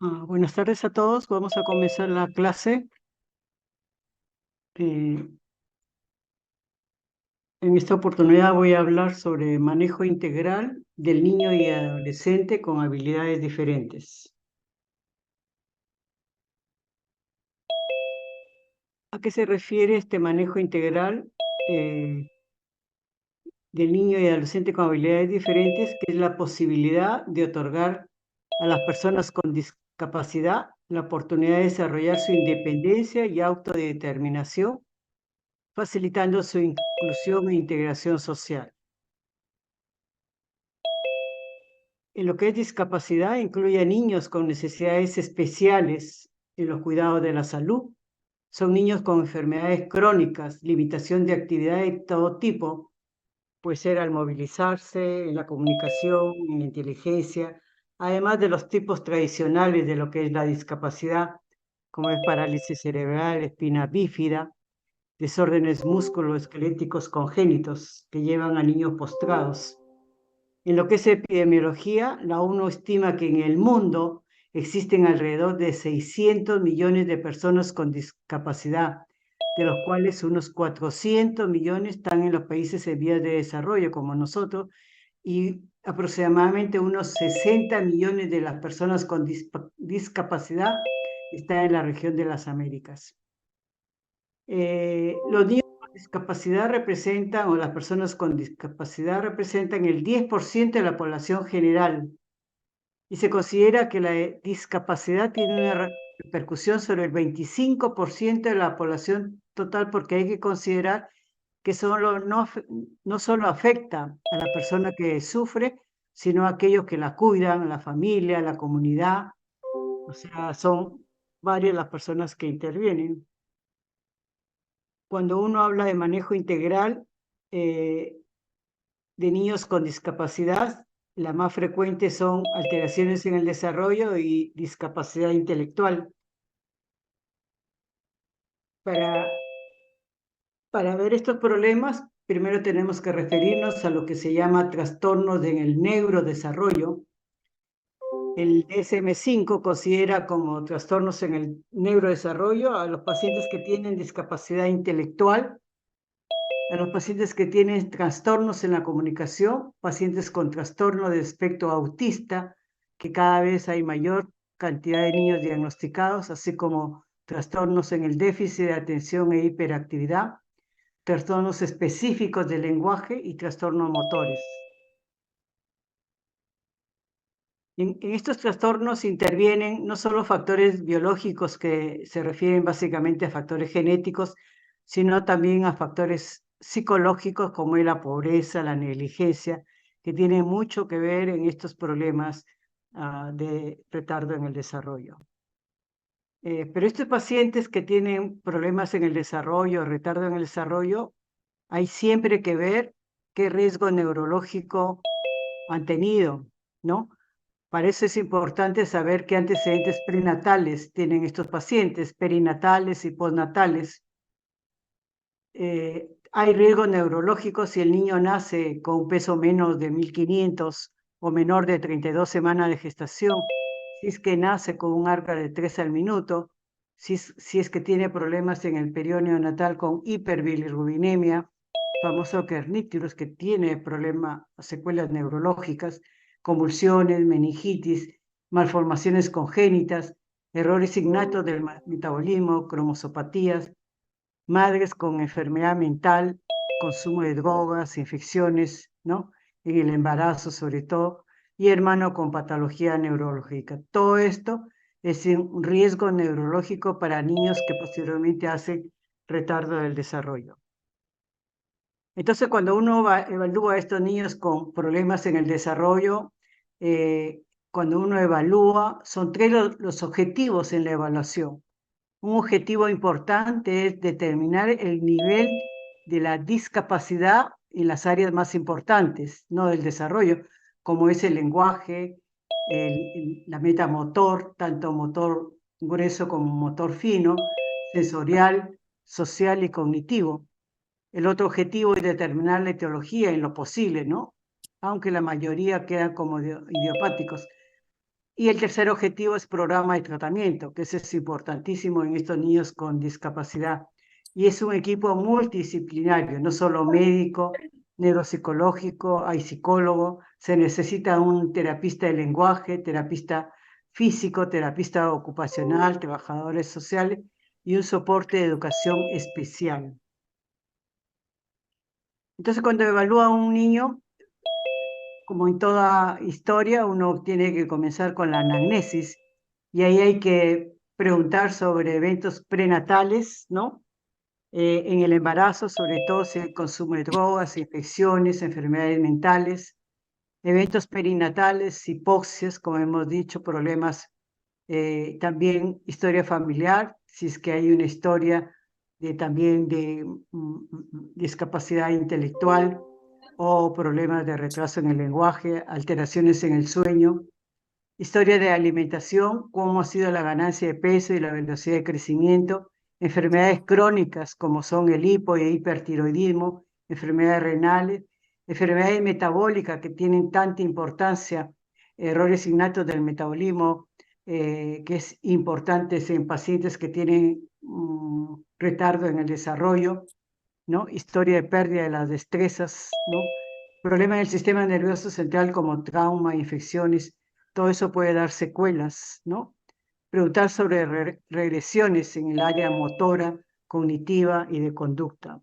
Buenas tardes a todos. Vamos a comenzar la clase. En esta oportunidad voy a hablar sobre manejo integral del niño y adolescente con habilidades diferentes. ¿A qué se refiere este manejo integral del niño y adolescente con habilidades diferentes? Que es la posibilidad de otorgar a las personas con discapacidad la oportunidad de desarrollar su independencia y autodeterminación, facilitando su inclusión e integración social. En lo que es discapacidad, incluye a niños con necesidades especiales en los cuidados de la salud. Son niños con enfermedades crónicas, limitación de actividad de todo tipo, puede ser al movilizarse, en la comunicación, en la inteligencia, además de los tipos tradicionales de lo que es la discapacidad, como es parálisis cerebral, espina bífida, desórdenes musculoesqueléticos congénitos que llevan a niños postrados. En lo que es epidemiología, la ONU estima que en el mundo existen alrededor de 600 millones de personas con discapacidad, de los cuales unos 400 millones están en los países en vías de desarrollo, como nosotros, y aproximadamente unos 60 millones de las personas con discapacidad están en la región de las Américas. Los niños con discapacidad representan, o las personas con discapacidad representan el 10% de la población general, y se considera que la discapacidad tiene una repercusión sobre el 25% de la población total, porque hay que considerar que no solo afecta a la persona que sufre, sino a aquellos que la cuidan, la familia, la comunidad. O sea, son varias las personas que intervienen. Cuando uno habla de manejo integral de niños con discapacidad, las más frecuentes son alteraciones en el desarrollo y discapacidad intelectual. Para ver estos problemas, primero tenemos que referirnos a lo que se llama trastornos en el neurodesarrollo. El DSM-5 considera como trastornos en el neurodesarrollo a los pacientes que tienen discapacidad intelectual, a los pacientes que tienen trastornos en la comunicación, pacientes con trastorno de espectro autista, que cada vez hay mayor cantidad de niños diagnosticados, así como trastornos en el déficit de atención e hiperactividad, trastornos específicos del lenguaje y trastornos motores. En estos trastornos intervienen no solo factores biológicos que se refieren básicamente a factores genéticos, sino también a factores psicológicos como es la pobreza, la negligencia, que tienen mucho que ver en estos problemas de retardo en el desarrollo. Pero estos pacientes que tienen problemas en el desarrollo, retardo en el desarrollo, hay siempre que ver qué riesgo neurológico han tenido, ¿no? Para eso es importante saber qué antecedentes prenatales tienen estos pacientes, perinatales y postnatales. Hay riesgo neurológico si el niño nace con un peso menos de 1500 o menor de 32 semanas de gestación, si es que nace con un arca de 3 al minuto, si es que tiene problemas en el periodo neonatal con hiperbilirrubinemia, famoso kernicterus, que tiene problemas, secuelas neurológicas, convulsiones, meningitis, malformaciones congénitas, errores innatos del metabolismo, cromosopatías, madres con enfermedad mental, consumo de drogas, infecciones, ¿no? En el embarazo sobre todo, y hermano con patología neurológica. Todo esto es un riesgo neurológico para niños que posteriormente hacen retardo del desarrollo. Entonces, cuando uno evalúa a estos niños con problemas en el desarrollo, cuando uno evalúa, son tres los objetivos en la evaluación. Un objetivo importante es determinar el nivel de la discapacidad en las áreas más importantes, no del desarrollo, como es el lenguaje, la meta motor, tanto motor grueso como motor fino, sensorial, social y cognitivo. El otro objetivo es determinar la etiología en lo posible, ¿no? Aunque la mayoría quedan como idiopáticos. Y el tercer objetivo es programa de tratamiento, que ese es importantísimo en estos niños con discapacidad. Y es un equipo multidisciplinario, no solo médico, neuropsicológico, hay psicólogo, se necesita un terapista de lenguaje, terapista físico, terapista ocupacional, trabajadores sociales y un soporte de educación especial. Entonces, cuando evalúa a un niño, como en toda historia, uno tiene que comenzar con la anamnesis y ahí hay que preguntar sobre eventos prenatales, ¿no? En el embarazo, sobre todo si hay consumo de drogas, infecciones, enfermedades mentales, eventos perinatales, hipoxias, como hemos dicho, problemas, también historia familiar, si es que hay una historia también de discapacidad intelectual o problemas de retraso en el lenguaje, alteraciones en el sueño, historia de alimentación, cómo ha sido la ganancia de peso y la velocidad de crecimiento, enfermedades crónicas como son el hipo y hipertiroidismo, enfermedades renales, enfermedades metabólicas que tienen tanta importancia, errores innatos del metabolismo, que es importante en pacientes que tienen retardo en el desarrollo, ¿no? Historia de pérdida de las destrezas, ¿no? Problemas en el sistema nervioso central como trauma, infecciones, todo eso puede dar secuelas, ¿no? Preguntar sobre regresiones en el área motora, cognitiva y de conducta.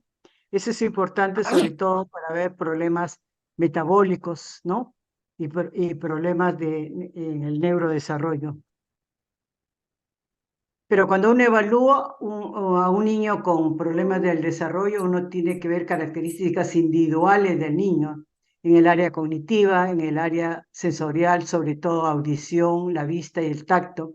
Eso es importante sobre todo para ver problemas metabólicos, ¿no? Y problemas en el neurodesarrollo. Pero cuando uno evalúa a un niño con problemas del desarrollo, uno tiene que ver características individuales del niño, en el área cognitiva, en el área sensorial, sobre todo audición, la vista y el tacto,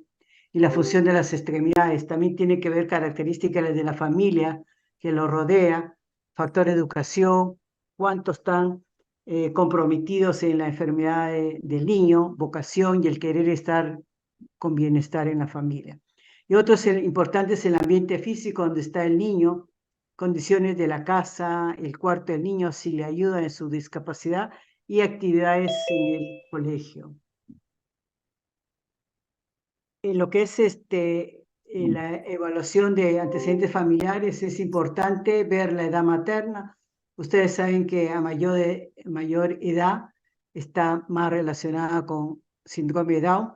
y la función de las extremidades. También tiene que ver características de la familia que lo rodea, factor de educación, cuántos están comprometidos en la enfermedad del niño, vocación y el querer estar con bienestar en la familia. Y otros importantes el ambiente físico donde está el niño, condiciones de la casa, el cuarto del niño, si le ayuda en su discapacidad y actividades en el colegio. En lo que es la evaluación de antecedentes familiares es importante ver la edad materna. Ustedes saben que a mayor edad está más relacionada con síndrome de Down.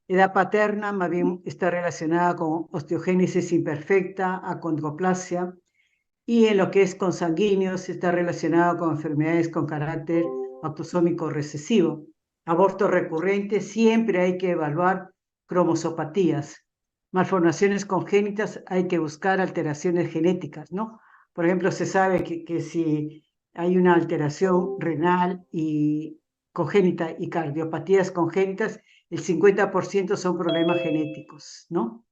Edad paterna más bien está relacionada con osteogénesis imperfecta, acondroplasia, y en lo que es consanguíneos está relacionado con enfermedades con carácter autosómico recesivo. Aborto recurrente, siempre hay que evaluar cromosopatías. Malformaciones congénitas, hay que buscar alteraciones genéticas, ¿no? Por ejemplo, se sabe que si hay una alteración renal y congénita y cardiopatías congénitas, el 50% son problemas genéticos, ¿no?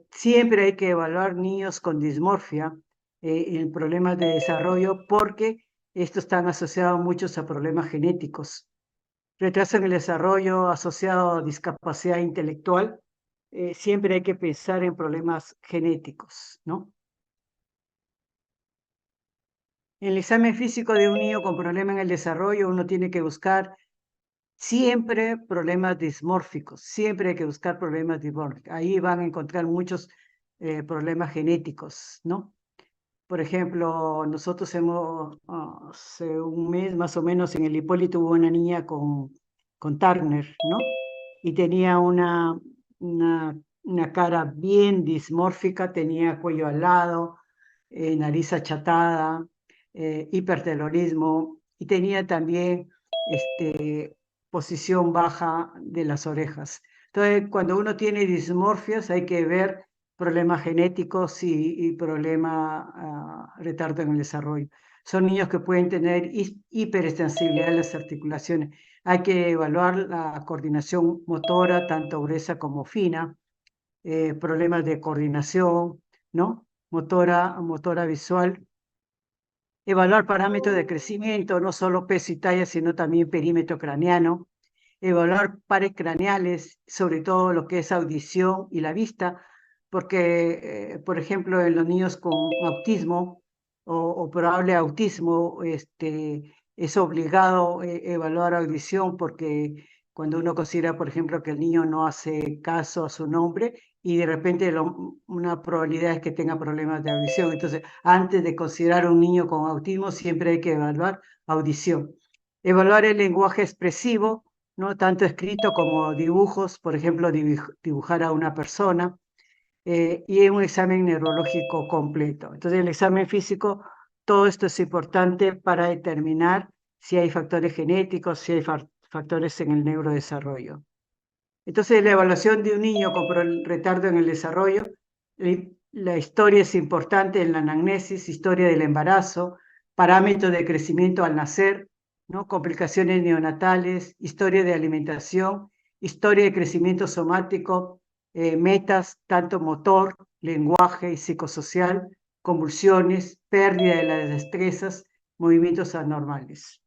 Siempre hay que evaluar niños con dismorfia en problemas de desarrollo porque estos están asociados muchos a problemas genéticos. Retraso en el desarrollo asociado a discapacidad intelectual, siempre hay que pensar en problemas genéticos, ¿no? En el examen físico de un niño con problema en el desarrollo, uno tiene que buscar siempre problemas dismórficos, siempre hay que buscar problemas dismórficos. Ahí van a encontrar muchos problemas genéticos, ¿no? Por ejemplo, nosotros hace un mes más o menos en el Hipólito hubo una niña con Turner, ¿no? Y tenía una cara bien dismórfica, tenía cuello alado, nariz achatada, hipertelorismo y tenía también posición baja de las orejas. Entonces, cuando uno tiene dismorfias hay que ver problemas genéticos y problema retardo en el desarrollo. Son niños que pueden tener hiperextensibilidad de las articulaciones. Hay que evaluar la coordinación motora, tanto gruesa como fina, problemas de coordinación, ¿no? Motora visual. Evaluar parámetros de crecimiento, no solo peso y talla, sino también perímetro craneano. Evaluar pares craneales, sobre todo lo que es audición y la vista, porque, por ejemplo, en los niños con autismo o probable autismo, es obligado evaluar audición porque cuando uno considera, por ejemplo, que el niño no hace caso a su nombre y de repente una probabilidad es que tenga problemas de audición. Entonces, antes de considerar un niño con autismo, siempre hay que evaluar audición. Evaluar el lenguaje expresivo, ¿no? Tanto escrito como dibujos, por ejemplo, dibujar a una persona, y un examen neurológico completo. Entonces, el examen físico, todo esto es importante para determinar si hay factores genéticos, si hay factores en el neurodesarrollo. Entonces, la evaluación de un niño con retardo en el desarrollo, la historia es importante en la anamnesis, historia del embarazo, parámetros de crecimiento al nacer, ¿no? Complicaciones neonatales, historia de alimentación, historia de crecimiento somático, metas, tanto motor, lenguaje y psicosocial, convulsiones, pérdida de las destrezas, movimientos anormales.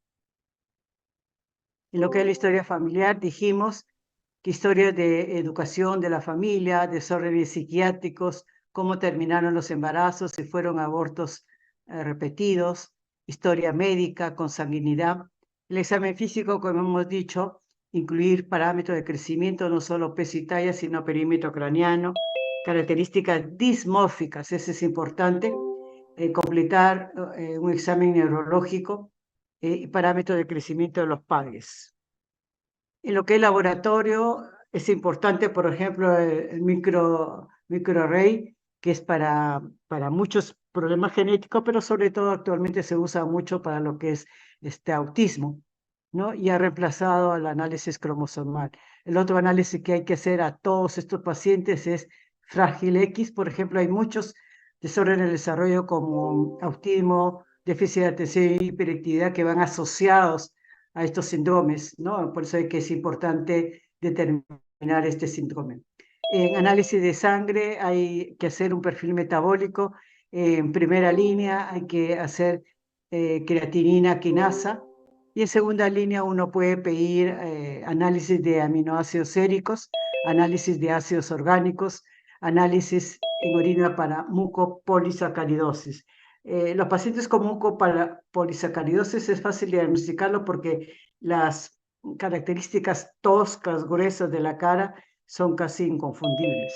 En lo que es la historia familiar, dijimos que historias de educación de la familia, desórdenes psiquiátricos, cómo terminaron los embarazos, si fueron abortos repetidos, historia médica, consanguinidad. El examen físico, como hemos dicho, incluir parámetros de crecimiento, no solo peso y talla, sino perímetro craneano, características dismórficas, eso es importante, completar un examen neurológico y parámetros de crecimiento de los padres. En lo que es laboratorio, es importante, por ejemplo, el microarray, que es para muchos problemas genéticos, pero sobre todo actualmente se usa mucho para lo que es autismo, ¿no? Y ha reemplazado al análisis cromosomal. El otro análisis que hay que hacer a todos estos pacientes es Frágil X. Por ejemplo, hay muchos desórdenes del desarrollo como autismo, déficit de atención y hiperactividad que van asociados a estos síndromes, ¿no? Por eso es que es importante determinar este síndrome. En análisis de sangre hay que hacer un perfil metabólico. En primera línea hay que hacer creatinina quinasa. Y en segunda línea uno puede pedir análisis de aminoácidos séricos, análisis de ácidos orgánicos, análisis en orina para mucopolisacaridosis. Los pacientes con mucopolisacaridosis es fácil diagnosticarlo porque las características toscas, gruesas de la cara son casi inconfundibles.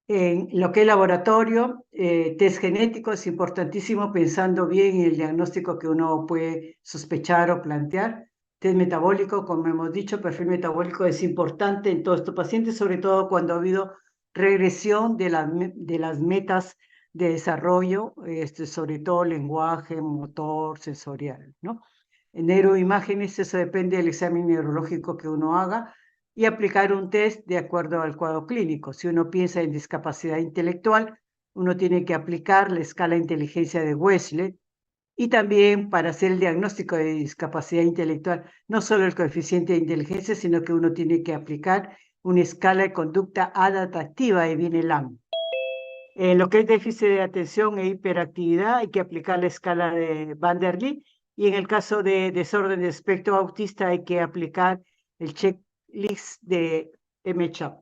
En lo que es laboratorio, test genético es importantísimo pensando bien en el diagnóstico que uno puede sospechar o plantear. Test metabólico, como hemos dicho, perfil metabólico es importante en todos estos pacientes, sobre todo cuando ha habido regresión de las metas de desarrollo, sobre todo lenguaje, motor, sensorial, ¿no? En neuroimágenes, eso depende del examen neurológico que uno haga, y aplicar un test de acuerdo al cuadro clínico. Si uno piensa en discapacidad intelectual, uno tiene que aplicar la escala de inteligencia de Wechsler, y también para hacer el diagnóstico de discapacidad intelectual, no solo el coeficiente de inteligencia, sino que uno tiene que aplicar una escala de conducta adaptativa de Vineland. En lo que es déficit de atención e hiperactividad, hay que aplicar la escala de Van der Lee, y en el caso de desorden de espectro autista hay que aplicar el checklist de M-CHAP.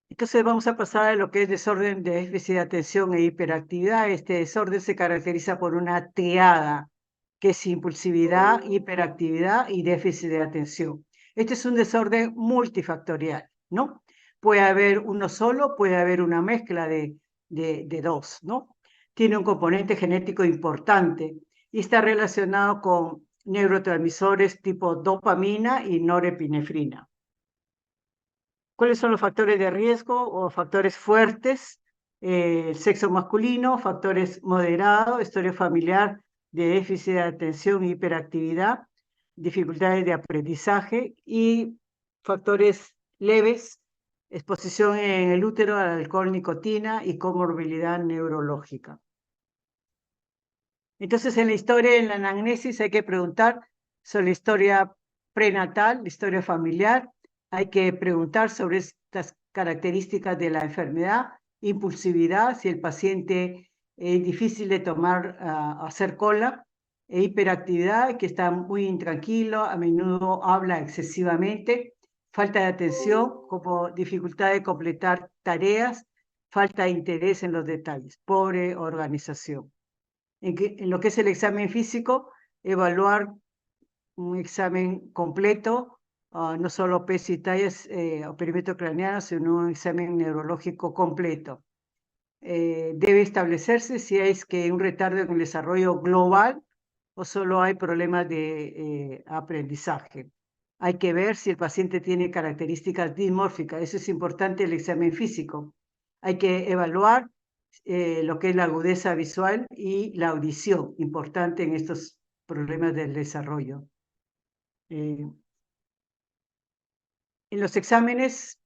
Entonces vamos a pasar a lo que es desorden de déficit de atención e hiperactividad. Este desorden se caracteriza por una triada, que es impulsividad, hiperactividad y déficit de atención. Este es un desorden multifactorial, ¿no? Puede haber uno solo, puede haber una mezcla de dos, ¿no? Tiene un componente genético importante y está relacionado con neurotransmisores tipo dopamina y norepinefrina. ¿Cuáles son los factores de riesgo o factores fuertes? Sexo masculino, factores moderados, historia familiar de déficit de atención y hiperactividad, dificultades de aprendizaje, y factores leves, exposición en el útero al alcohol, nicotina y comorbilidad neurológica. Entonces, en la historia, en la anamnesis, hay que preguntar sobre la historia prenatal, la historia familiar. Hay que preguntar sobre estas características de la enfermedad, impulsividad, si el paciente es difícil de tomar, hacer cola, e hiperactividad, que está muy intranquilo, a menudo habla excesivamente, falta de atención, como dificultad de completar tareas, falta de interés en los detalles, pobre organización. En lo que es el examen físico, evaluar un examen completo, no solo peso y tallas o perímetro craneano, sino un examen neurológico completo. Debe establecerse si es que un retardo en el desarrollo global o solo hay problemas de aprendizaje. Hay que ver si el paciente tiene características dimórficas. Eso es importante el examen físico. Hay que evaluar lo que es la agudeza visual y la audición, importante en estos problemas del desarrollo. En los exámenes,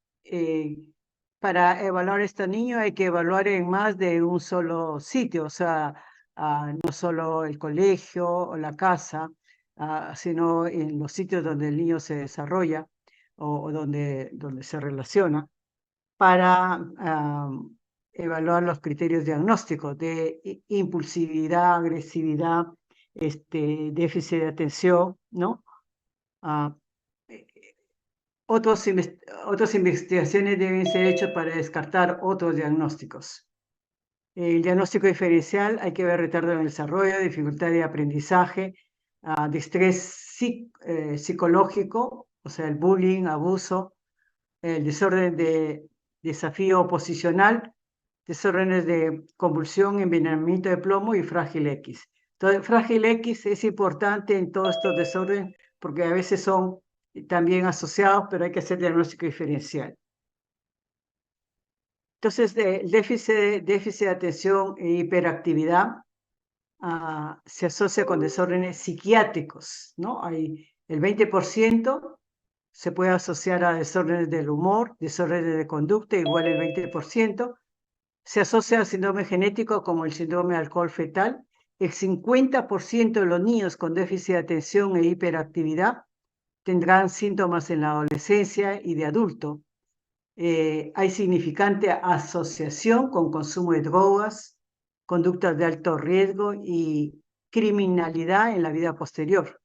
para evaluar a este niño hay que evaluar en más de un solo sitio, o sea, no solo el colegio o la casa, sino en los sitios donde el niño se desarrolla o donde se relaciona, para evaluar los criterios diagnósticos de impulsividad, agresividad, déficit de atención, ¿no? Eh, Otras investigaciones deben ser hechas para descartar otros diagnósticos. El diagnóstico diferencial hay que ver retardo en el desarrollo, dificultad de aprendizaje, de estrés psicológico, o sea, el bullying, abuso, el desorden de desafío oposicional, desórdenes de convulsión, envenenamiento de plomo y frágil X. Entonces, frágil X es importante en todos estos desórdenes porque a veces son también asociados, pero hay que hacer diagnóstico diferencial. Entonces, el déficit de atención e hiperactividad se asocia con desórdenes psiquiátricos, ¿no? Hay el 20% se puede asociar a desórdenes del humor, desórdenes de conducta, igual el 20%. Se asocia al síndrome genético como el síndrome de alcohol fetal. El 50% de los niños con déficit de atención e hiperactividad tendrán síntomas en la adolescencia y de adulto. Hay significante asociación con consumo de drogas, conductas de alto riesgo y criminalidad en la vida posterior,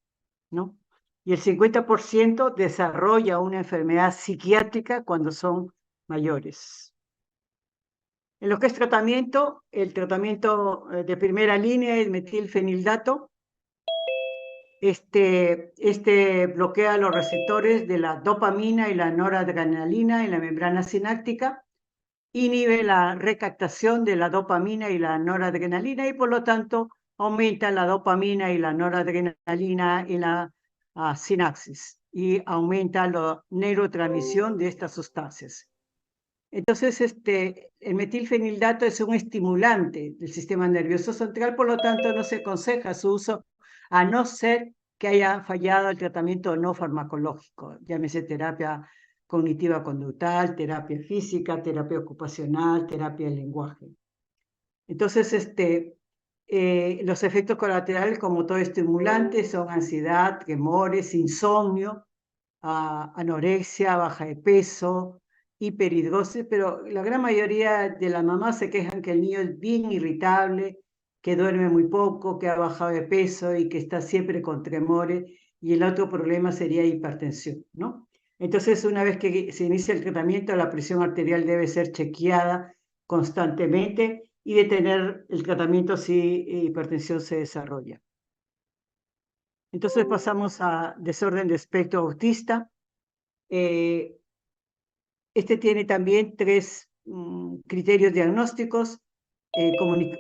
¿no? Y el 50% desarrolla una enfermedad psiquiátrica cuando son mayores. En lo que es tratamiento, el tratamiento de primera línea es metilfenidato. Este bloquea los receptores de la dopamina y la noradrenalina en la membrana sináptica, inhibe la recaptación de la dopamina y la noradrenalina y por lo tanto aumenta la dopamina y la noradrenalina en la sinapsis y aumenta la neurotransmisión de estas sustancias. Entonces, el metilfenidato es un estimulante del sistema nervioso central, por lo tanto, no se aconseja su uso a no ser que haya fallado el tratamiento no farmacológico, llámese terapia cognitiva conductual, terapia física, terapia ocupacional, terapia del lenguaje. Entonces, los efectos colaterales, como todo estimulante, son ansiedad, temores, insomnio, anorexia, baja de peso, hiperhidrosis, pero la gran mayoría de las mamás se quejan que el niño es bien irritable, que duerme muy poco, que ha bajado de peso y que está siempre con tremores, y el otro problema sería hipertensión, ¿no? Entonces, una vez que se inicia el tratamiento, la presión arterial debe ser chequeada constantemente y detener el tratamiento si hipertensión se desarrolla. Entonces pasamos a desorden de espectro autista. Este tiene también tres criterios diagnósticos: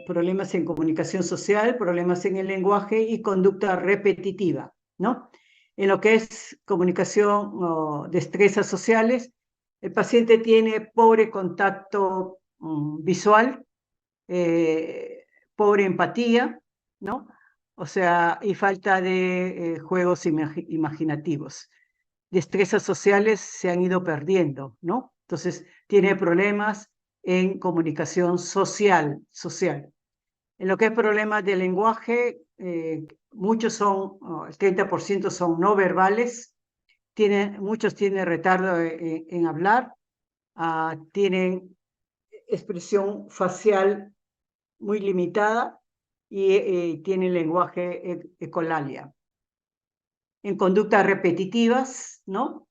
problemas en comunicación social, problemas en el lenguaje y conducta repetitiva, ¿no? En lo que es comunicación o destrezas sociales, el paciente tiene pobre contacto visual, pobre empatía, ¿no? O sea, y falta de juegos imaginativos. Destrezas sociales se han ido perdiendo, ¿no? Entonces, tiene problemas en comunicación social. En lo que es problemas de lenguaje, muchos son, el 30% son no verbales, muchos tienen retardo en hablar, tienen expresión facial muy limitada y tienen lenguaje ecolalia. En conductas repetitivas, ¿no?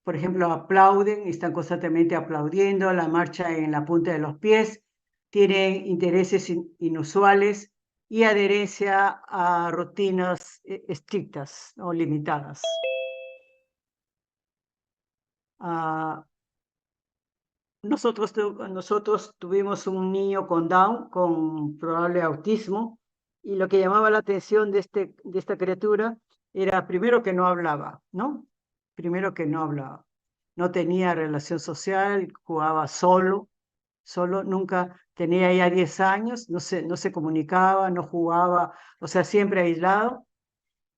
Por ejemplo, aplauden, están constantemente aplaudiendo, la marcha en la punta de los pies, tienen intereses inusuales, y adherencia a rutinas estrictas o limitadas. Nosotros tuvimos un niño con Down, con probable autismo, y lo que llamaba la atención de esta criatura era primero que no hablaba, ¿no? Primero que no hablaba. No tenía relación social, jugaba solo, nunca tenía ya 10 años, no se comunicaba, no jugaba, o sea, siempre aislado.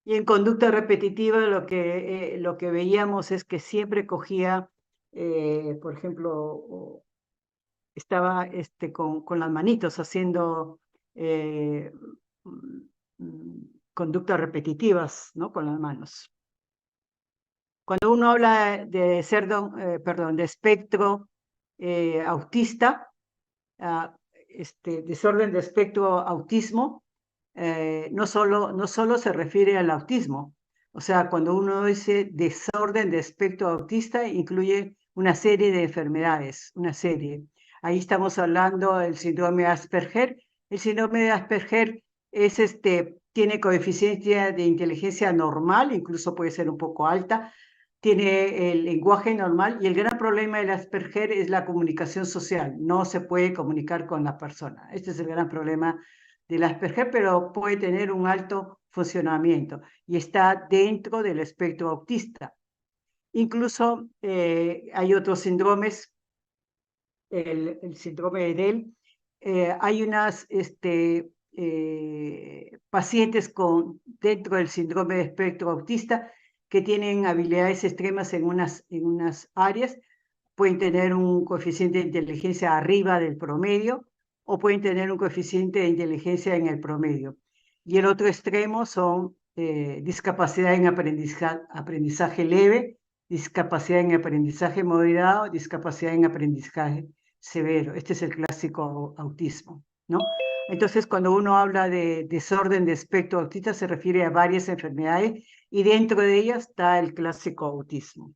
Y en conducta repetitiva lo que veíamos es que siempre cogía, por ejemplo, estaba con las manitos haciendo eh, mm, conductas repetitivas, ¿no? Con las manos. Cuando uno habla de perdón, de espectro autista, desorden de espectro autismo, no solo se refiere al autismo. O sea, cuando uno dice desorden de espectro autista, incluye una serie de enfermedades, una serie. Ahí estamos hablando del síndrome de Asperger. El síndrome de Asperger tiene coeficiencia de inteligencia normal, incluso puede ser un poco alta, tiene el lenguaje normal y el gran problema del Asperger es la comunicación social. No se puede comunicar con la persona. Este es el gran problema del Asperger, pero puede tener un alto funcionamiento y está dentro del espectro autista. Incluso hay otros síndromes, el síndrome de Dell. Hay unas pacientes dentro del síndrome de espectro autista que tienen habilidades extremas en unas áreas, pueden tener un coeficiente de inteligencia arriba del promedio o pueden tener un coeficiente de inteligencia en el promedio. Y el otro extremo son discapacidad en aprendizaje leve, discapacidad en aprendizaje moderado, discapacidad en aprendizaje severo. Este es el clásico autismo, ¿no? Entonces, cuando uno habla de desorden de espectro autista, se refiere a varias enfermedades y dentro de ellas está el clásico autismo.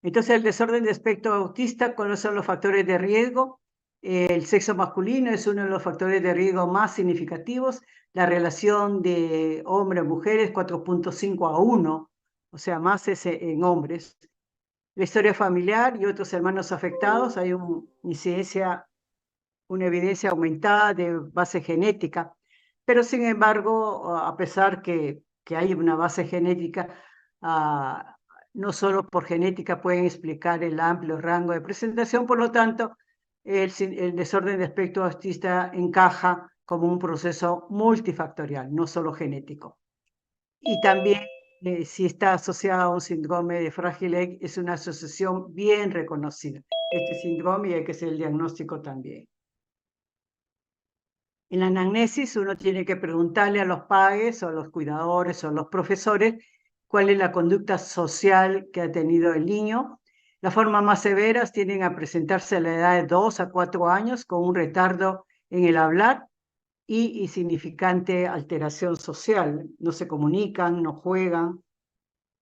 Entonces, el desorden de espectro autista, ¿cuáles son los factores de riesgo? El sexo masculino es uno de los factores de riesgo más significativos. La relación de hombre-mujeres 4.5 a 1, o sea, más en hombres. La historia familiar y otros hermanos afectados, hay una evidencia aumentada de base genética, pero sin embargo, a pesar que hay una base genética, no solo por genética pueden explicar el amplio rango de presentación, por lo tanto, el desorden de espectro autista encaja como un proceso multifactorial, no solo genético. Y también, si está asociado a un síndrome de Fragile X, es una asociación bien reconocida. Este síndrome y hay que hacer el diagnóstico también. En la anamnesis uno tiene que preguntarle a los padres o a los cuidadores o a los profesores cuál es la conducta social que ha tenido el niño. Las formas más severas tienden a presentarse a la edad de 2 a 4 años con un retardo en el hablar y insignificante alteración social. No se comunican, no juegan.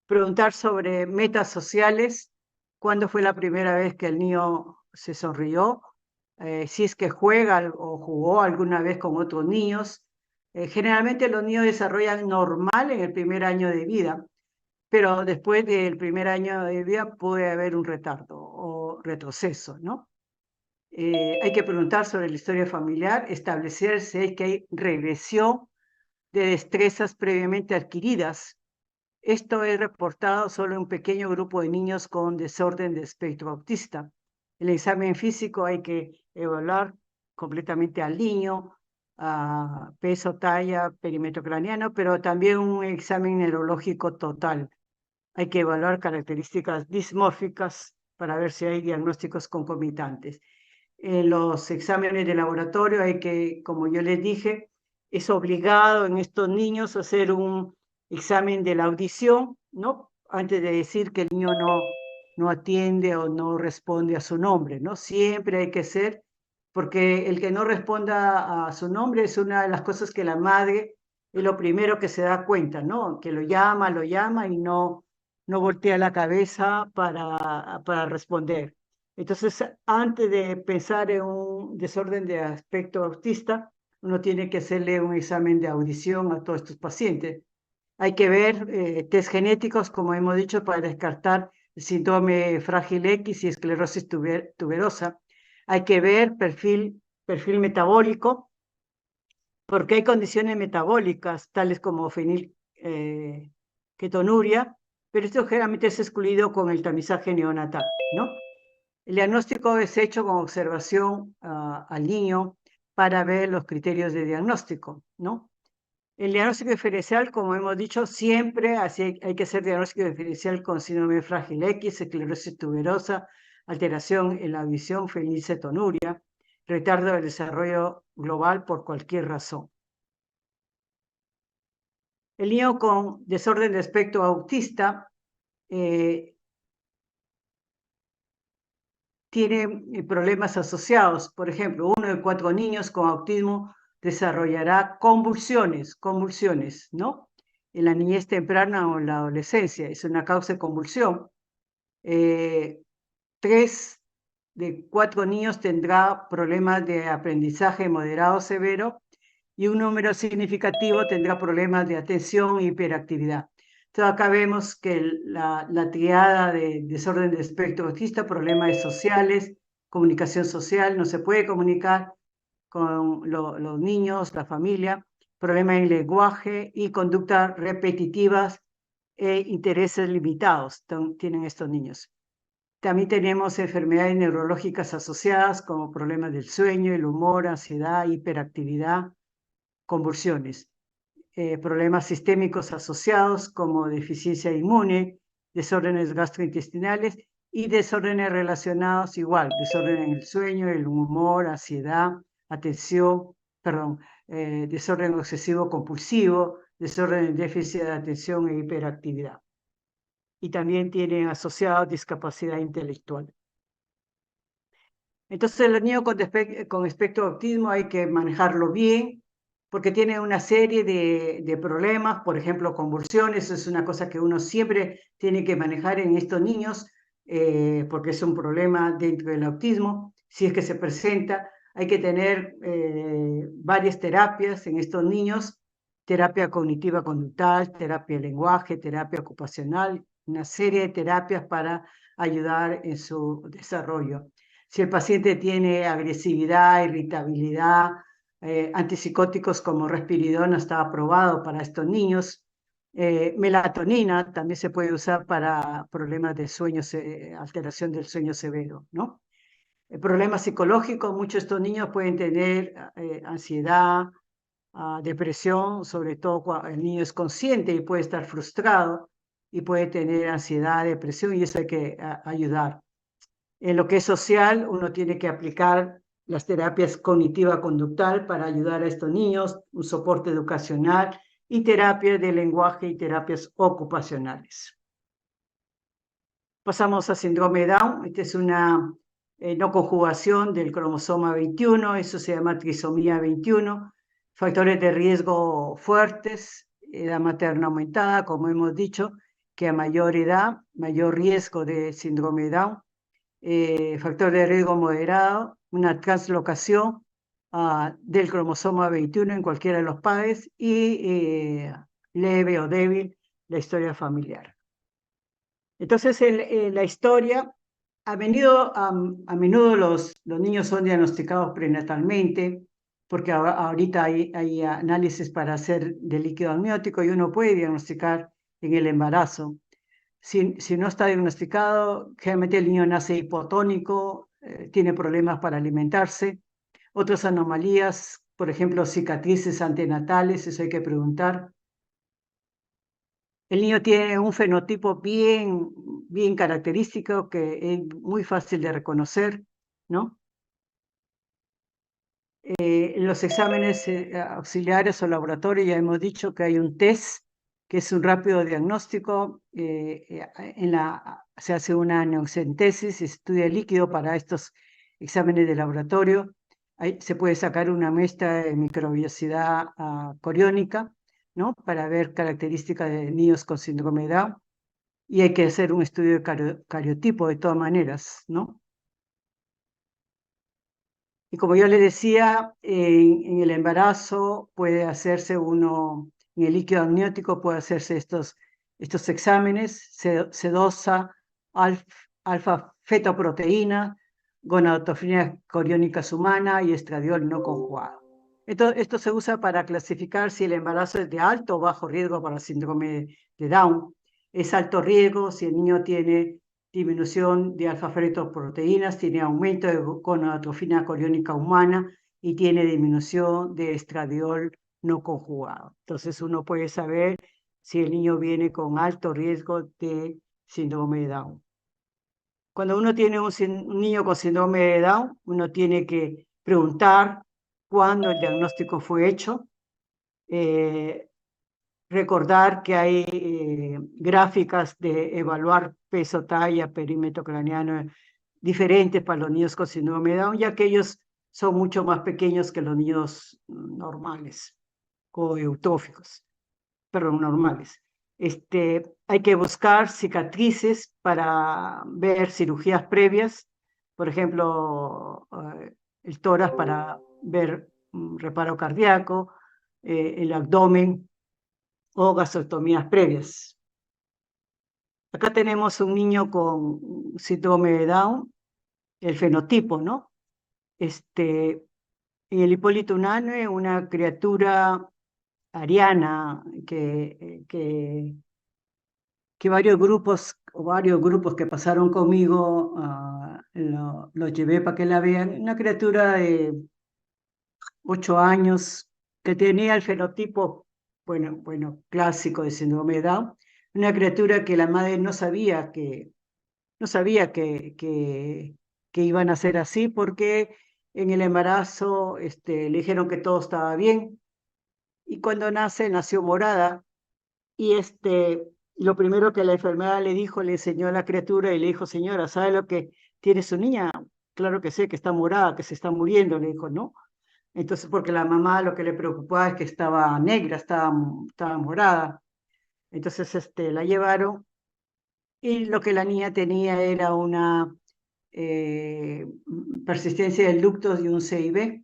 Preguntar sobre metas sociales, cuándo fue la primera vez que el niño se sonrió, si es que juega o jugó alguna vez con otros niños. Generalmente los niños desarrollan normal en el primer año de vida, pero después del primer año de vida puede haber un retardo o retroceso, ¿no? Hay que preguntar sobre la historia familiar, establecer si es que hay regresión de destrezas previamente adquiridas. Esto es reportado solo en un pequeño grupo de niños con desorden de espectro autista. El examen físico hay que evaluar completamente al niño, a peso, talla, perímetro craneano, pero también un examen neurológico total. Hay que evaluar características dismórficas para ver si hay diagnósticos concomitantes. En los exámenes de laboratorio hay que, como yo les dije, es obligado en estos niños hacer un examen de la audición, ¿no? Antes de decir que el niño no atiende o no responde a su nombre, ¿no? Siempre hay que ser, porque el que no responda a su nombre es una de las cosas que la madre es lo primero que se da cuenta, ¿no? Que lo llama y no voltea la cabeza para responder. Entonces, antes de pensar en un desorden de aspecto autista, uno tiene que hacerle un examen de audición a todos estos pacientes. Hay que ver test genéticos, como hemos dicho, para descartar el síndrome frágil X y esclerosis tuberosa. Hay que ver perfil metabólico, porque hay condiciones metabólicas, tales como fenilketonuria, pero esto generalmente es excluido con el tamizaje neonatal, ¿no? El diagnóstico es hecho con observación al niño para ver los criterios de diagnóstico, ¿no? El diagnóstico diferencial, como hemos dicho, siempre así hay que hacer diagnóstico diferencial con síndrome frágil X, esclerosis tuberosa, alteración en la visión, fenilcetonuria, retardo del desarrollo global por cualquier razón. El niño con desorden de espectro autista tiene problemas asociados. Por ejemplo, 1 de 4 niños con autismo desarrollará convulsiones, ¿no? En la niñez temprana o en la adolescencia, es una causa de convulsión. 3 de 4 niños tendrá problemas de aprendizaje moderado severo y un número significativo tendrá problemas de atención e hiperactividad. Entonces acá vemos que la triada de desorden de espectro autista, problemas sociales, comunicación social, no se puede comunicar con los niños, la familia, problemas en lenguaje y conductas repetitivas e intereses limitados tienen estos niños. También tenemos enfermedades neurológicas asociadas como problemas del sueño, el humor, ansiedad, hiperactividad, convulsiones. Problemas sistémicos asociados como deficiencia inmune, desórdenes gastrointestinales y desórdenes relacionados igual, desorden en el sueño, el humor, ansiedad, atención, desorden obsesivo compulsivo, desorden en déficit de atención e hiperactividad. Y también tienen asociado discapacidad intelectual. Entonces el niño con espectro de autismo hay que manejarlo bien, porque tiene una serie de problemas, por ejemplo, convulsiones, es una cosa que uno siempre tiene que manejar en estos niños, porque es un problema dentro del autismo, si es que se presenta. Hay que tener varias terapias en estos niños, terapia cognitiva conductual, terapia de lenguaje, terapia ocupacional, una serie de terapias para ayudar en su desarrollo. Si el paciente tiene agresividad, irritabilidad, antipsicóticos como risperidona está aprobado para estos niños. Melatonina también se puede usar para problemas de sueño, alteración del sueño severo, ¿no? Problemas psicológicos, muchos de estos niños pueden tener ansiedad, depresión, sobre todo cuando el niño es consciente y puede estar frustrado y puede tener ansiedad, depresión, y eso hay que ayudar. En lo que es social, uno tiene que aplicar las terapias cognitiva-conductual para ayudar a estos niños, un soporte educacional y terapia de lenguaje y terapias ocupacionales. Pasamos a síndrome de Down. Esta es una no conjugación del cromosoma 21, eso se llama trisomía 21. Factores de riesgo fuertes, edad materna aumentada, como hemos dicho, que a mayor edad, mayor riesgo de síndrome de Down. Factor de riesgo moderado, una translocación del cromosoma 21 en cualquiera de los padres y leve o débil la historia familiar. Entonces, la historia, a menudo los niños son diagnosticados prenatalmente, porque ahorita hay análisis para hacer de líquido amniótico y uno puede diagnosticar en el embarazo. Si no está diagnosticado, generalmente el niño nace hipotónico, tiene problemas para alimentarse. Otras anomalías, por ejemplo, cicatrices antenatales, eso hay que preguntar. El niño tiene un fenotipo bien característico que es muy fácil de reconocer, ¿no? En los exámenes auxiliares o laboratorio ya hemos dicho que hay un test que es un rápido diagnóstico. Se hace una neocentesis, se estudia el líquido para estos exámenes de laboratorio. Se puede sacar una muestra de microbiosidad coriónica, ¿no? Para ver características de niños con síndrome de Down. Y hay que hacer un estudio de cariotipo de todas maneras, ¿no? Y como yo le decía, en el embarazo puede hacerse uno, en el líquido amniótico puede hacerse estos exámenes, sedosa, alfa-fetoproteína, gonadotropina coriónicas humana y estradiol no conjugado. Esto se usa para clasificar si el embarazo es de alto o bajo riesgo para el síndrome de Down. Es alto riesgo si el niño tiene disminución de alfa-fetoproteínas, tiene aumento de gonadotropina coriónica humana y tiene disminución de estradiol no conjugado. Entonces uno puede saber si el niño viene con alto riesgo de síndrome de Down. Cuando uno tiene un niño con síndrome de Down, uno tiene que preguntar cuándo el diagnóstico fue hecho, recordar que hay gráficas de evaluar peso, talla, perímetro craneano diferentes para los niños con síndrome de Down, ya que ellos son mucho más pequeños que los niños normales o eutróficos, perdón, normales. Hay que buscar cicatrices para ver cirugías previas, por ejemplo, el tórax para ver reparo cardíaco, el abdomen o gastrostomías previas. Acá tenemos un niño con síndrome de Down, el fenotipo, ¿no? El Hipólito Unanue, una criatura ariana que varios grupos que pasaron conmigo lo llevé para que la vean. Una criatura de 8 años que tenía el fenotipo, bueno, clásico de síndrome de Down. Una criatura que la madre no sabía que iban a ser así porque en el embarazo le dijeron que todo estaba bien y cuando nació morada y lo primero que la enfermera le dijo, le enseñó a la criatura y le dijo, señora, ¿sabe lo que tiene su niña? Claro que sé, que está morada, que se está muriendo, le dijo, ¿no? Entonces, porque la mamá lo que le preocupaba es que estaba negra, estaba morada. Entonces, la llevaron y lo que la niña tenía era una persistencia del ductos y un CIB,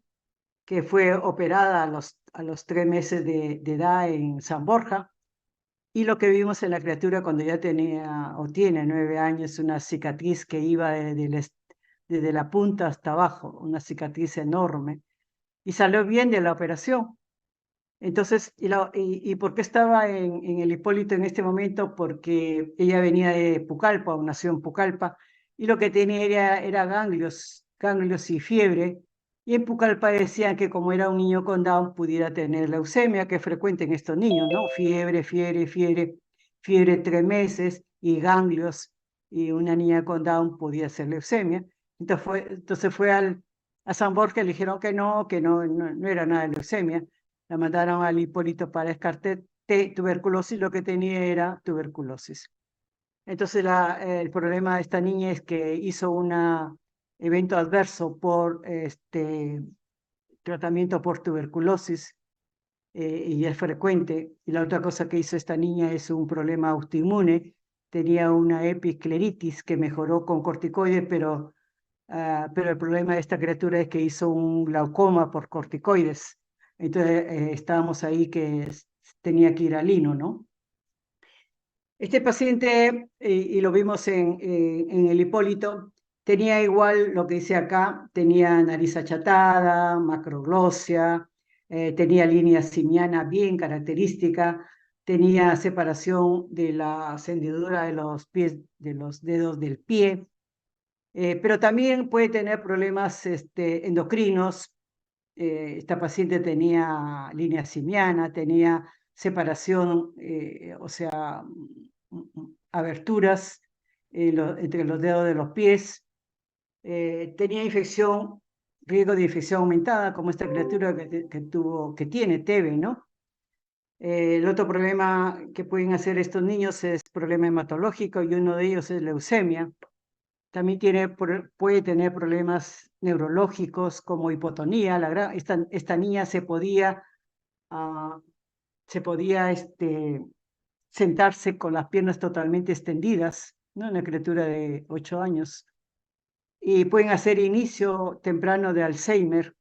que fue operada a los 3 meses de edad en San Borja. Y lo que vimos en la criatura cuando ya tenía o tiene 9 años, una cicatriz que iba desde la punta hasta abajo, una cicatriz enorme. Y salió bien de la operación. Entonces, ¿y por qué estaba en el Hipólito en este momento? Porque ella venía de Pucallpa, o nació en Pucallpa, y lo que tenía era ganglios y fiebre. Y en Pucallpa decían que como era un niño con Down, pudiera tener leucemia, que es frecuente en estos niños, ¿no? Fiebre 3 meses y ganglios, y una niña con Down podía ser leucemia. Entonces fue a San Borja, le dijeron que no era nada de leucemia. La mandaron al Hipólito para descartar tuberculosis, lo que tenía era tuberculosis. Entonces el problema de esta niña es que hizo un evento adverso por tratamiento por tuberculosis y es frecuente. Y la otra cosa que hizo esta niña es un problema autoinmune. Tenía una episcleritis que mejoró con corticoides, pero el problema de esta criatura es que hizo un glaucoma por corticoides. Entonces estábamos ahí que tenía que ir al lino, ¿no? Este paciente, y lo vimos en el Hipólito, tenía igual lo que dice acá, tenía nariz achatada, macroglosia, tenía línea simiana bien característica, tenía separación de la hendidura de los pies, de los dedos del pie, pero también puede tener problemas endocrinos. Esta paciente tenía línea simiana, tenía separación, o sea, aberturas entre los dedos de los pies, tenía infección, riesgo de infección aumentada, como esta criatura que tiene TB, ¿no? El otro problema que pueden hacer estos niños es problema hematológico y uno de ellos es leucemia. También puede tener problemas neurológicos como hipotonía. Esta niña ah, se podía sentarse con las piernas totalmente extendidas, ¿no? Una criatura de 8 años. y pueden hacer inicio temprano de Alzheimer.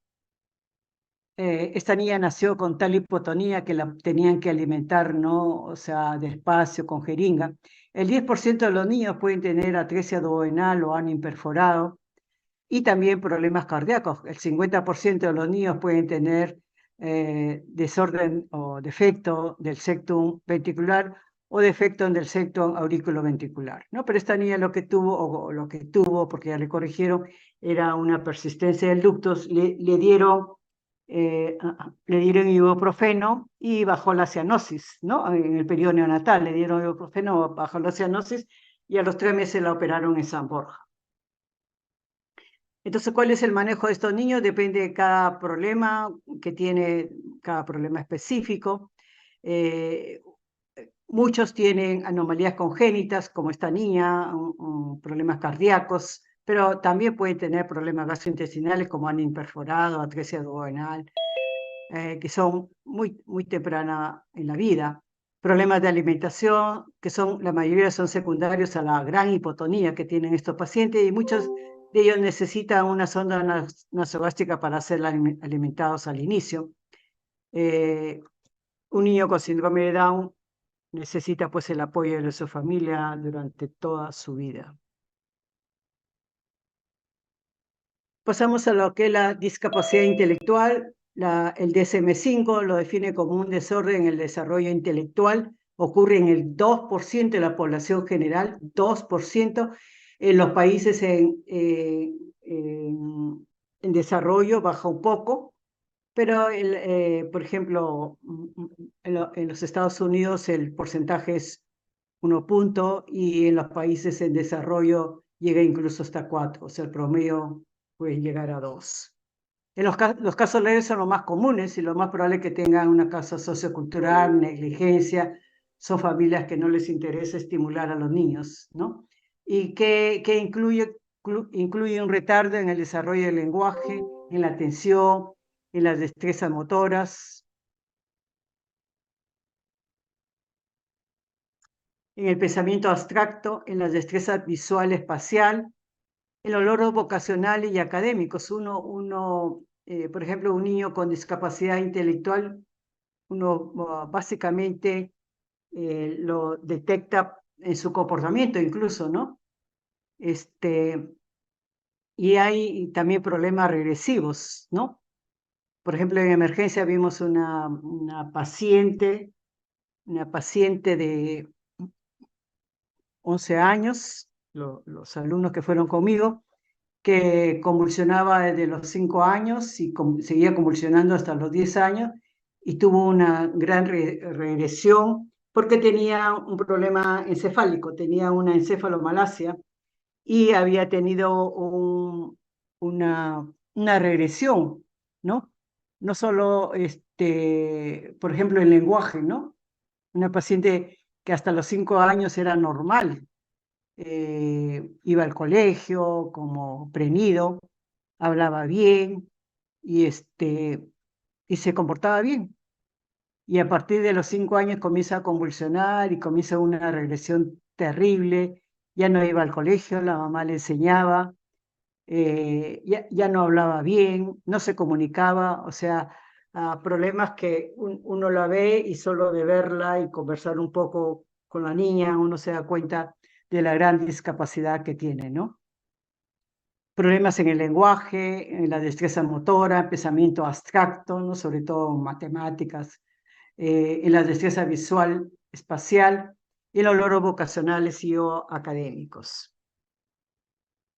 Esta niña nació con tal hipotonía que la tenían que alimentar, ¿no? O sea, despacio, con jeringa. El 10% de los niños pueden tener atresia duodenal o ano imperforado y también problemas cardíacos. El 50% de los niños pueden tener desorden o defecto del septum ventricular o defecto en el septum auriculoventricular, ¿no? Pero esta niña lo que tuvo, o lo que tuvo, porque ya le corrigieron, era una persistencia del ductus. Le dieron ibuprofeno y bajó la cianosis, ¿no? En el periodo neonatal le dieron ibuprofeno, bajó la cianosis y a los 3 meses la operaron en San Borja. Entonces, ¿cuál es el manejo de estos niños? Depende de cada problema que tiene, cada problema específico. Muchos tienen anomalías congénitas, como esta niña, problemas cardíacos, pero también pueden tener problemas gastrointestinales como ano imperforado, atresia duodenal, que son muy temprana en la vida. Problemas de alimentación, que la mayoría son secundarios a la gran hipotonía que tienen estos pacientes, y muchos de ellos necesitan una sonda nasogástrica para ser alimentados al inicio. Un niño con síndrome de Down necesita pues el apoyo de su familia durante toda su vida. Pasamos a lo que es la discapacidad intelectual. El DSM-5 lo define como un desorden en el desarrollo intelectual. Ocurre en el 2% de la población general, 2%. En los países en desarrollo baja un poco, pero por ejemplo, en los Estados Unidos el porcentaje es 1 punto y en los países en desarrollo llega incluso hasta 4, o sea, el promedio puede llegar a 2. Los casos leves son los más comunes y lo más probable es que tengan una causa sociocultural, negligencia, son familias que no les interesa estimular a los niños, ¿no? Y que incluye un retardo en el desarrollo del lenguaje, en la atención, en las destrezas motoras, en el pensamiento abstracto, en las destrezas visual, espacial, en los logros vocacionales y académicos. Por ejemplo, un niño con discapacidad intelectual, uno básicamente lo detecta en su comportamiento incluso, ¿no? Y hay también problemas regresivos, ¿no? Por ejemplo, en emergencia vimos una paciente de 11 años, los alumnos que fueron conmigo, que convulsionaba desde los 5 años y seguía convulsionando hasta los 10 años y tuvo una gran regresión porque tenía un problema encefálico, tenía una encefalomalacia y había tenido una regresión, ¿no? No solo, por ejemplo, el lenguaje, ¿no? Una paciente que hasta los 5 años era normal, iba al colegio como prenido, hablaba bien y, y se comportaba bien. Y a partir de los 5 años comienza a convulsionar y comienza una regresión terrible. Ya no iba al colegio, la mamá le enseñaba, ya no hablaba bien, no se comunicaba, o sea, problemas que uno la ve y solo de verla y conversar un poco con la niña, uno se da cuenta de la gran discapacidad que tiene, ¿no? Problemas en el lenguaje, en la destreza motora, pensamiento abstracto, ¿no? Sobre todo en matemáticas, en la destreza visual, espacial y en los logros vocacionales y o académicos.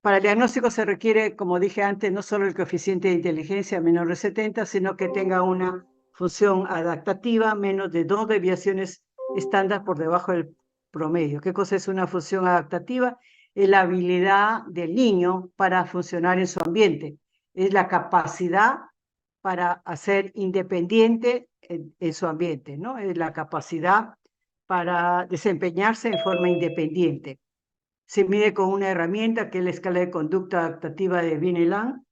Para el diagnóstico se requiere, como dije antes, no solo el coeficiente de inteligencia menor de 70, sino que tenga una función adaptativa menos de 2 desviaciones estándar por debajo del promedio. ¿Qué cosa es una función adaptativa? Es la habilidad del niño para funcionar en su ambiente. Es la capacidad para hacer independiente en su ambiente, ¿no? Es la capacidad para desempeñarse en forma independiente. Se mide con una herramienta que es la escala de conducta adaptativa de Vineland.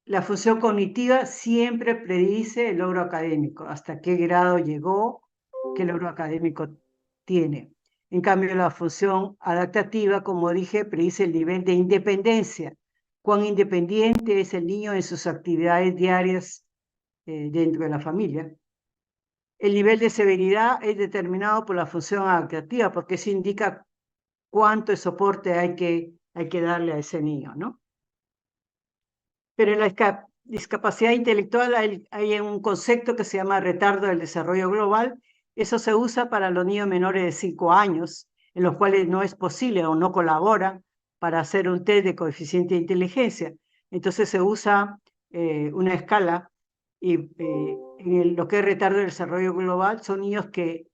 La función cognitiva siempre predice el logro académico, hasta qué grado llegó, qué logro académico tiene. En cambio, la función adaptativa, como dije, predice el nivel de independencia. Cuán independiente es el niño en sus actividades diarias dentro de la familia. El nivel de severidad es determinado por la función adaptativa, porque eso indica cuánto de soporte hay que darle a ese niño, ¿no? Pero en la discapacidad intelectual hay un concepto que se llama retardo del desarrollo global. Eso se usa para los niños menores de 5 años, en los cuales no es posible o no colaboran para hacer un test de coeficiente de inteligencia. Entonces se usa una escala y en lo que es retardo del desarrollo global son niños que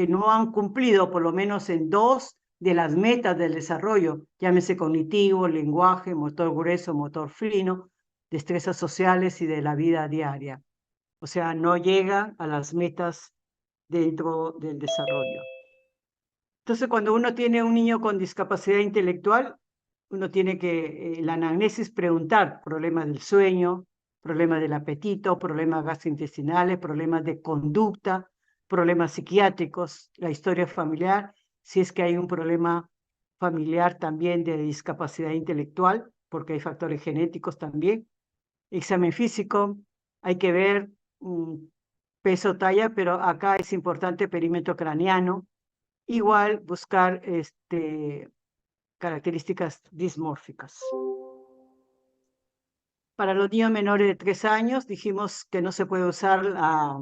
no han cumplido por lo menos en 2 de las metas del desarrollo, llámese cognitivo, lenguaje, motor grueso, motor fino, destrezas sociales y de la vida diaria. O sea, no llegan a las metas dentro del desarrollo. Entonces, cuando uno tiene un niño con discapacidad intelectual, uno tiene que, la anamnesis, preguntar problemas del sueño, problemas del apetito, problemas gastrointestinales, problemas de conducta, problemas psiquiátricos, la historia familiar, si es que hay un problema familiar también de discapacidad intelectual, porque hay factores genéticos también. Examen físico, hay que ver peso, talla, pero acá es importante perímetro craneano. Igual buscar características dismórficas. Para los niños menores de 3 años dijimos que no se puede usar la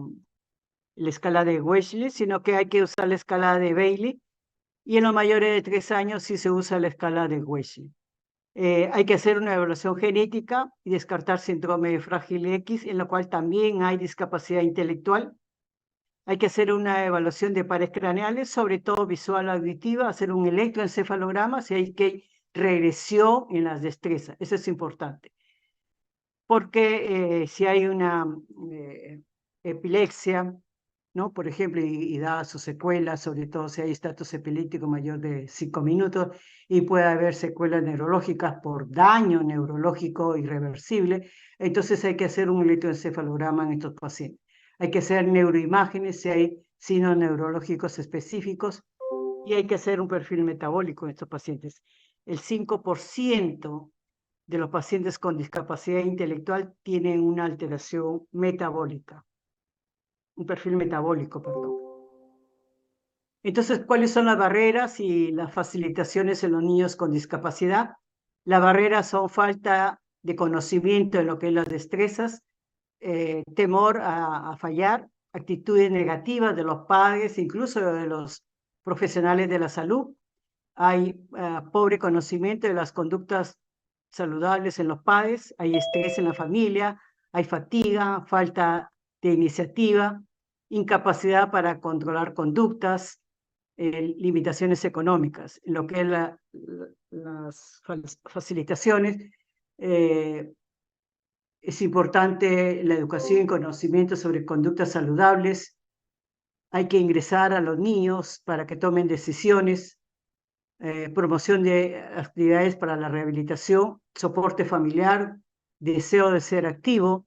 escala de Wechsler, sino que hay que usar la escala de Bailey, y en los mayores de 3 años sí se usa la escala de Wechsler. Hay que hacer una evaluación genética y descartar síndrome de frágil X, en lo cual también hay discapacidad intelectual. Hay que hacer una evaluación de pares craneales, sobre todo visual auditiva, hacer un electroencefalograma si hay que regresión en las destrezas. Eso es importante. Porque si hay una epilepsia, ¿no? Por ejemplo, y da sus secuelas, sobre todo si hay estatus epiléptico mayor de 5 minutos, y puede haber secuelas neurológicas por daño neurológico irreversible, entonces hay que hacer un electroencefalograma en estos pacientes. Hay que hacer neuroimágenes si hay signos neurológicos específicos, y hay que hacer un perfil metabólico en estos pacientes. El 5% de los pacientes con discapacidad intelectual tienen una alteración metabólica, un perfil metabólico, perdón. Entonces, ¿cuáles son las barreras y las facilitaciones en los niños con discapacidad? Las barreras son falta de conocimiento en lo que es las destrezas, temor a fallar, actitudes negativas de los padres, incluso de los profesionales de la salud. Hay pobre conocimiento de las conductas saludables en los padres, hay estrés en la familia, hay fatiga, falta de iniciativa, incapacidad para controlar conductas, limitaciones económicas. En lo que es las facilitaciones, es importante la educación y conocimiento sobre conductas saludables. Hay que ingresar a los niños para que tomen decisiones, promoción de actividades para la rehabilitación, soporte familiar, deseo de ser activo.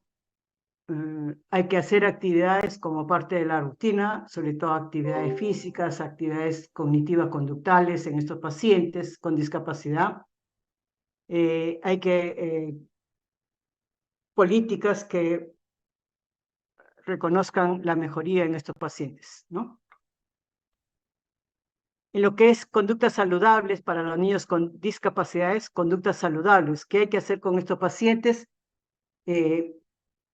Hay que hacer actividades como parte de la rutina, sobre todo actividades físicas, actividades cognitivas conductales en estos pacientes con discapacidad. Hay que políticas que reconozcan la mejoría en estos pacientes, ¿no? En lo que es conductas saludables para los niños con discapacidades, conductas saludables. ¿Qué hay que hacer con estos pacientes?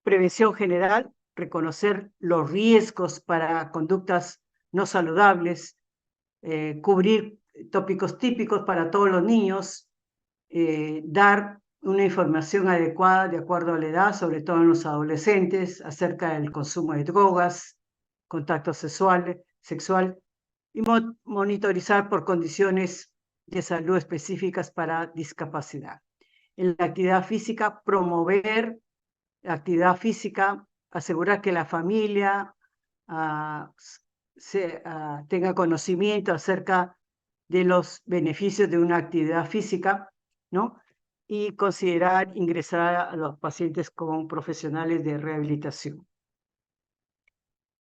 Prevención general, reconocer los riesgos para conductas no saludables, cubrir tópicos típicos para todos los niños, dar una información adecuada de acuerdo a la edad, sobre todo en los adolescentes, acerca del consumo de drogas, contacto sexual, y monitorizar por condiciones de salud específicas para discapacidad. En la actividad física, promover actividad física, asegurar que la familia tenga conocimiento acerca de los beneficios de una actividad física, ¿no? Y considerar ingresar a los pacientes con profesionales de rehabilitación.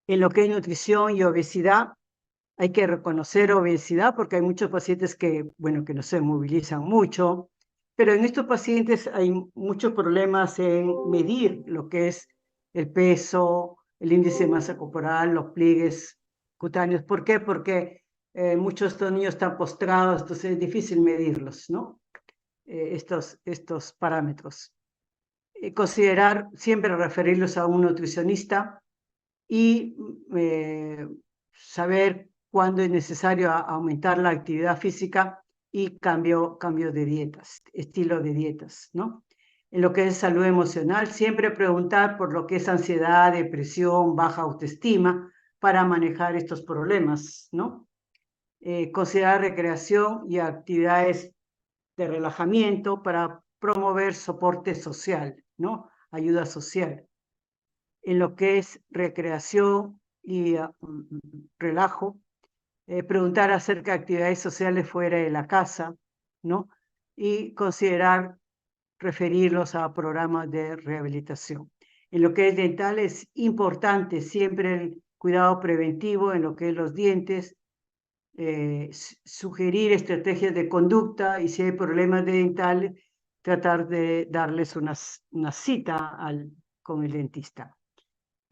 En lo que es nutrición y obesidad, Hay que reconocer obesidad porque hay muchos pacientes que, bueno, que no se movilizan mucho, pero en estos pacientes hay muchos problemas en medir lo que es el peso, el índice de masa corporal, los pliegues cutáneos. ¿Por qué? Porque muchos de estos niños están postrados, entonces es difícil medirlos, ¿no? Estos parámetros. Considerar siempre referirlos a un nutricionista y saber cuándo es necesario aumentar la actividad física y cambio de dietas, estilo de dietas, ¿no? En lo que es salud emocional, siempre preguntar por lo que es ansiedad, depresión, baja autoestima para manejar estos problemas, ¿no? Considerar recreación y actividades de relajamiento para promover soporte social, ¿no? Ayuda social. En lo que es recreación y relajo, preguntar acerca de actividades sociales fuera de la casa, ¿no? Y considerar referirlos a programas de rehabilitación. En lo que es dental es importante siempre el cuidado preventivo en lo que es los dientes, sugerir estrategias de conducta y si hay problemas de dental, tratar de darles una cita con el dentista.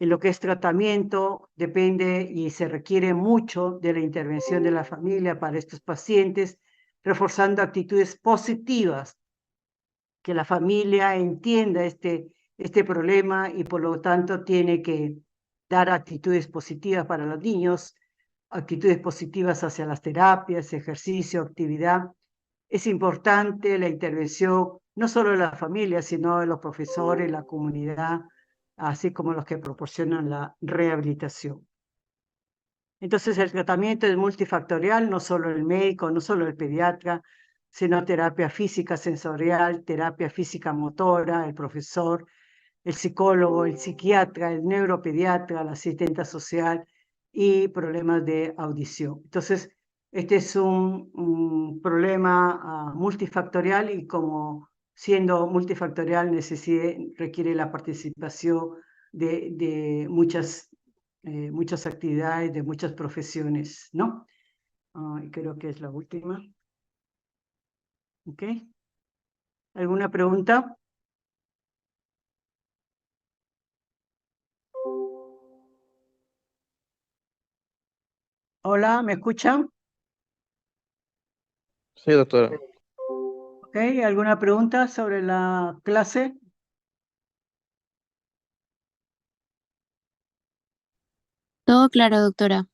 En lo que es tratamiento, depende y se requiere mucho de la intervención de la familia para estos pacientes, reforzando actitudes positivas, que la familia entienda este problema y por lo tanto tiene que dar actitudes positivas para los niños, actitudes positivas hacia las terapias, ejercicio, actividad. Es importante la intervención no solo de la familia, sino de los profesores, la comunidad, así como los que proporcionan la rehabilitación. Entonces el tratamiento es multifactorial, no solo el médico, no solo el pediatra, sino terapia física sensorial, terapia física motora, el profesor, el psicólogo, el psiquiatra, el neuropediatra, la asistente social y problemas de audición. Entonces, este es un problema multifactorial y como siendo multifactorial requiere la participación de muchas actividades, de muchas profesiones, ¿no? Creo que es la última. ¿Ok? ¿Alguna pregunta? Hola, ¿me escuchan? Sí, doctora. ¿Ok? ¿Alguna pregunta sobre la clase? Todo claro, doctora.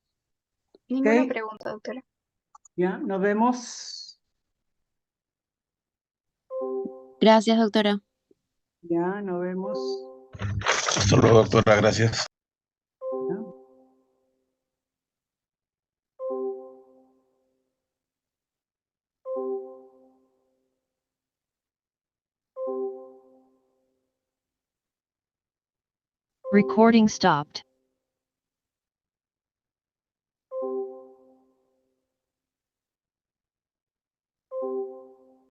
Ninguna ¿Ok? pregunta, doctora. Ya, nos vemos. Gracias, doctora. Ya, nos vemos. Hasta luego, doctora. Gracias. Ya. Recording stopped.